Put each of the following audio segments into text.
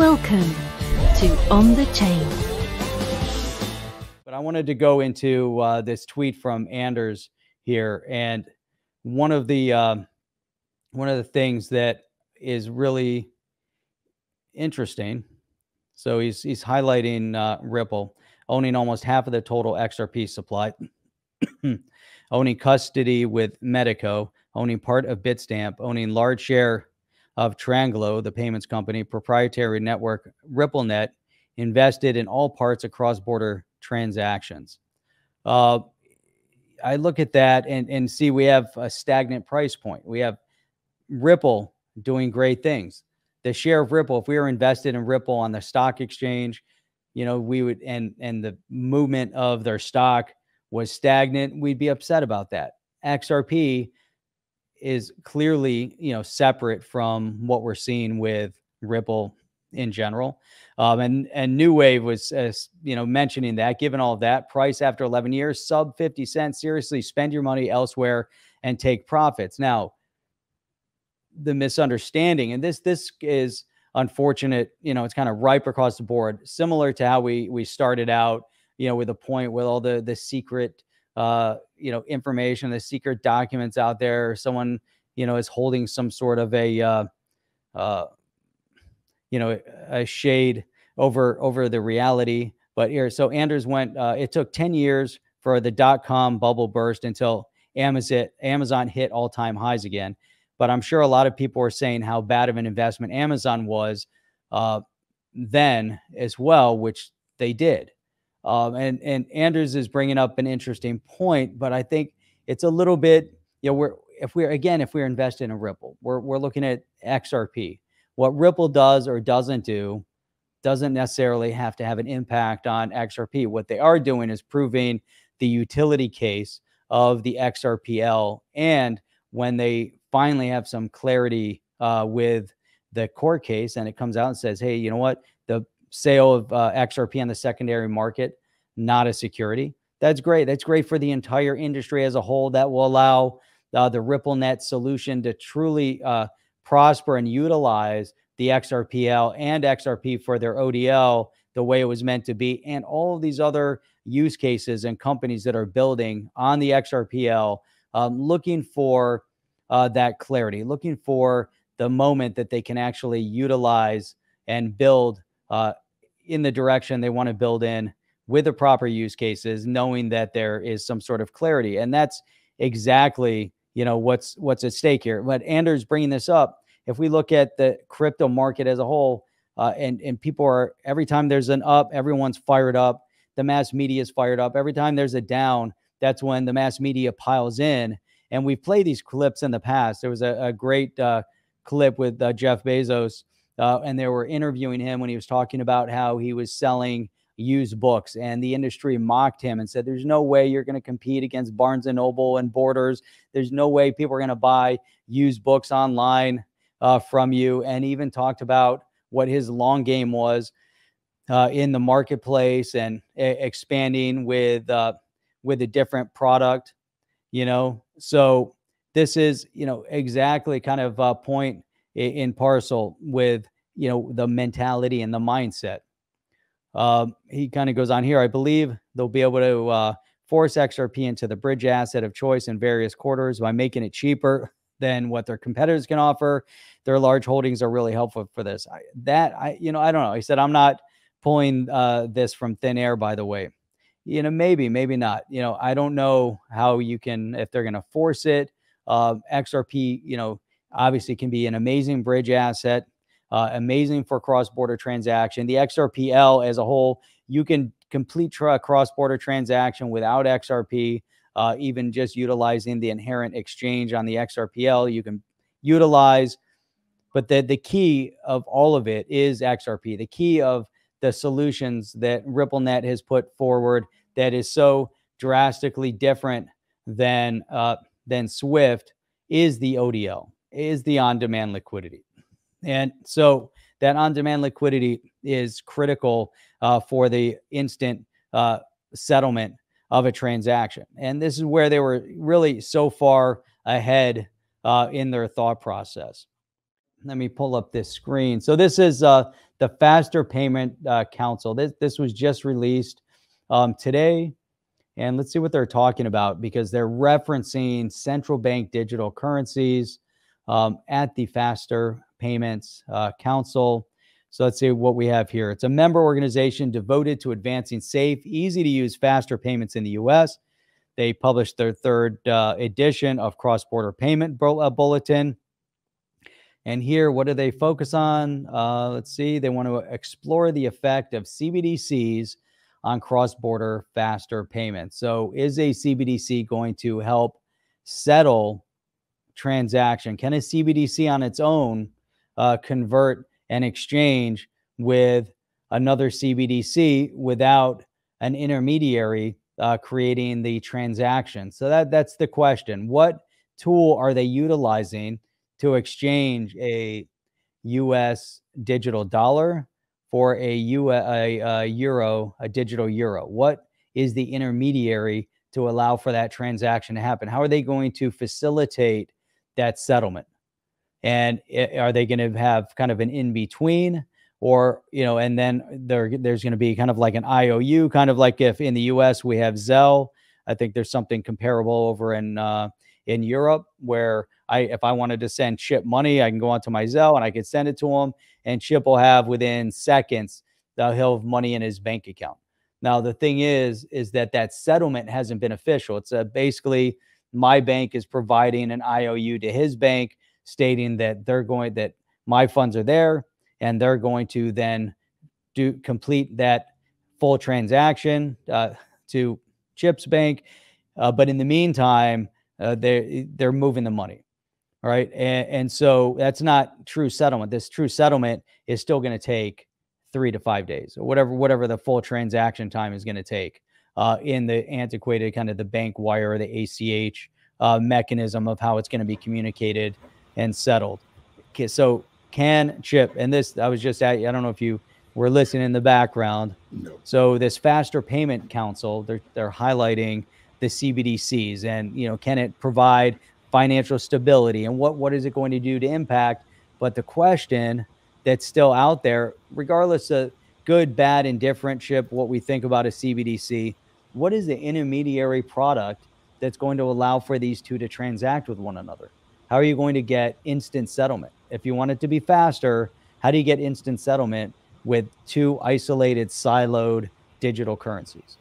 Welcome to On the Chain. But I wanted to go into this tweet from Anders here, and one of the things that is really interesting. So he's highlighting Ripple owning almost half of the total XRP supply, owning custody with Medico, owning part of Bitstamp, owning large share of Tranglo, the payments company, proprietary network RippleNet, invested in all parts of cross-border transactions. I look at that and see we have a stagnant price point. We have Ripple doing great things. The share of Ripple, if we were invested in Ripple on the stock exchange, we would, and the movement of their stock was stagnant, we'd be upset about that. XRP is clearly, separate from what we're seeing with Ripple in general. And New Wave was, mentioning that, given all of that, price after 11 years, sub 50 cents, seriously spend your money elsewhere and take profits. Now, the misunderstanding, and this is unfortunate, it's kind of ripe across the board, similar to how we started out, with a point with all the secret, information, the secret documents out there. Someone, is holding some sort of a shade over the reality. But here, so Anders went, it took 10 years for the .com bubble burst until Amazon hit all-time highs again. But I'm sure a lot of people are saying how bad of an investment Amazon was then as well, which they did. And Anders is bringing up an interesting point, but I think it's a little bit, if we're invested in Ripple, we're looking at XRP. What Ripple does or doesn't do doesn't necessarily have to have an impact on XRP. What they are doing is proving the utility case of the XRPL. And when they finally have some clarity with the court case, and it comes out and says, hey, you know what? The sale of XRP on the secondary market, not a security. That's great. That's great for the entire industry as a whole. That will allow the RippleNet solution to truly prosper and utilize the XRPL and XRP for their ODL the way it was meant to be, and all of these other use cases and companies that are building on the XRPL, looking for that clarity, looking for the moment that they can actually utilize and build in the direction they want to build in with the proper use cases, knowing that there is some sort of clarity. And that's exactly, what's at stake here. But Anders bringing this up, if we look at the crypto market as a whole, and people are, every time there's an up, everyone's fired up. The mass media is fired up. Every time there's a down, that's when the mass media piles in. And we've played these clips in the past. There was a great clip with Jeff Bezos, and they were interviewing him when he was talking about how he was selling used books, and the industry mocked him and said, there's no way you're going to compete against Barnes and Noble and Borders. There's no way people are going to buy used books online from you. And even talked about what his long game was in the marketplace and expanding with a different product, So this is, exactly kind of a point in parcel with, the mentality and the mindset. He kind of goes on here. I believe they'll be able to force XRP into the bridge asset of choice in various quarters by making it cheaper than what their competitors can offer. Their large holdings are really helpful for this. I don't know. He said, I'm not pulling this from thin air, by the way. Maybe not. I don't know how you can, if they're going to force it. XRP, obviously can be an amazing bridge asset. Amazing for cross-border transaction. The XRPL as a whole, you can complete cross-border transaction without XRP, even just utilizing the inherent exchange on the XRPL, you can utilize. But the key of all of it is XRP. The key of the solutions that RippleNet has put forward that is so drastically different than Swift is the ODL, is the on-demand liquidity. And so that on-demand liquidity is critical for the instant settlement of a transaction. And this is where they were really so far ahead in their thought process. let me pull up this screen. So this is the Faster Payment Council. This was just released today. And let's see what they're talking about, because they're referencing central bank digital currencies at the Faster Payments Council. So let's see what we have here. It's a member organization devoted to advancing safe, easy to use faster payments in the US. They published their third edition of Cross-Border Payment Bulletin. And here, what do they focus on? Let's see. They want to explore the effect of CBDCs on cross-border faster payments. So is a CBDC going to help settle transaction? Can a CBDC on its own convert an exchange with another CBDC without an intermediary creating the transaction? So that's the question. What tool are they utilizing to exchange a US digital dollar for a euro, a digital euro? What is the intermediary to allow for that transaction to happen? How are they going to facilitate that settlement? And are they going to have kind of an in-between, or, and then there's going to be kind of like an IOU, kind of like if in the US we have Zelle. I think there's something comparable over in Europe, where if I wanted to send Chip money, I can go onto my Zelle and I could send it to him, and Chip will have within seconds, he'll have money in his bank account. Now, the thing is that settlement hasn't been official. It's basically my bank is providing an IOU to his bank, stating that that my funds are there, and they're going to then complete that full transaction to Chip's bank. But in the meantime, they're moving the money. All right. And so that's not true settlement. This true settlement is still going to take 3 to 5 days, or whatever the full transaction time is going to take in the antiquated kind of the bank wire or the ACH mechanism of how it's going to be communicated and settled. Okay, so can Chip, and this, I was just at, I don't know if you were listening in the background. No. So this Faster Payment Council, they're highlighting the CBDCs, and, can it provide financial stability, and what is it going to do to impact? But the question that's still out there, regardless of good, bad, indifferent, Chip, what we think about a CBDC, what is the intermediary product that's going to allow for these two to transact with one another? How are you going to get instant settlement? If you want it to be faster, how do you get instant settlement with two isolated, siloed digital currencies?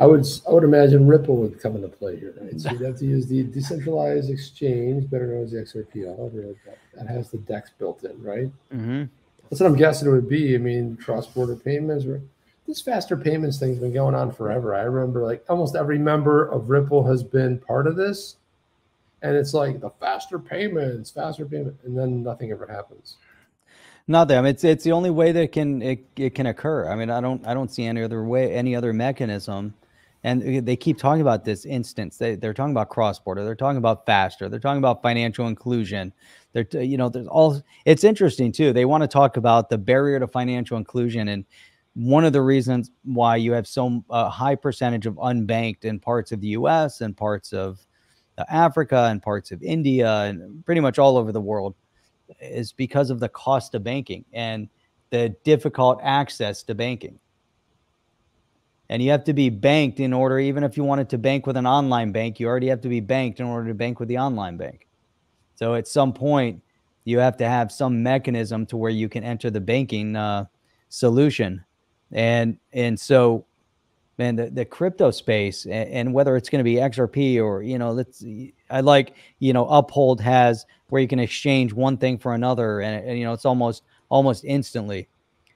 I would imagine Ripple would come into play here, right? So you'd have to use the decentralized exchange, better known as the XRP, that has the DEX built in, right? Mm-hmm. That's what I'm guessing it would be. I mean, cross-border payments, this faster payments thing's been going on forever. I remember like almost every member of Ripple has been part of this, and it's like the faster payments, and then nothing ever happens. Nothing. I mean, it's the only way that it can occur. I mean, I don't see any other way, any other mechanism. And they keep talking about this instance. They're talking about cross-border. They're talking about faster. They're talking about financial inclusion. There's all. It's interesting too. They want to talk about the barrier to financial inclusion, and one of the reasons why you have so high percentage of unbanked in parts of the U.S. and parts of Africa and parts of India and pretty much all over the world is because of the cost of banking and the difficult access to banking. And you have to be banked in order, even if you wanted to bank with an online bank, you already have to be banked in order to bank with the online bank. So at some point, you have to have some mechanism to where you can enter the banking solution. And so, man, the crypto space, and whether it's going to be XRP or, Uphold has where you can exchange one thing for another, and it's almost instantly.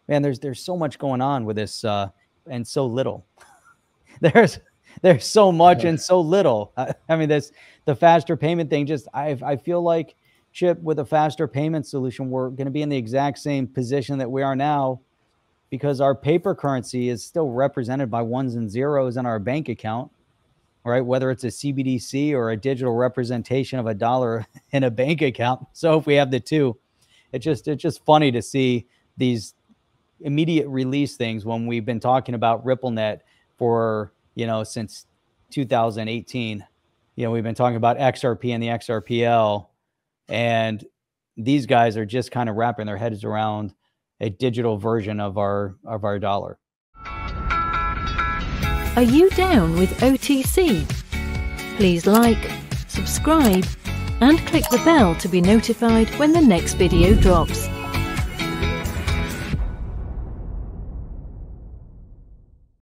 Man, there's so much going on with this. And so little. There's so much and so little. I mean, the faster payment thing. I feel like, Chip, with a faster payment solution, we're going to be in the exact same position that we are now, because our paper currency is still represented by ones and zeros in our bank account, right? Whether it's a CBDC or a digital representation of a dollar in a bank account. So if we have the two, it's just funny to see these immediate release things when we've been talking about RippleNet for, since 2018. We've been talking about XRP and the XRPL, and these guys are just kind of wrapping their heads around a digital version of our dollar. Are you down with OTC? Please like, subscribe, and click the bell to be notified when the next video drops.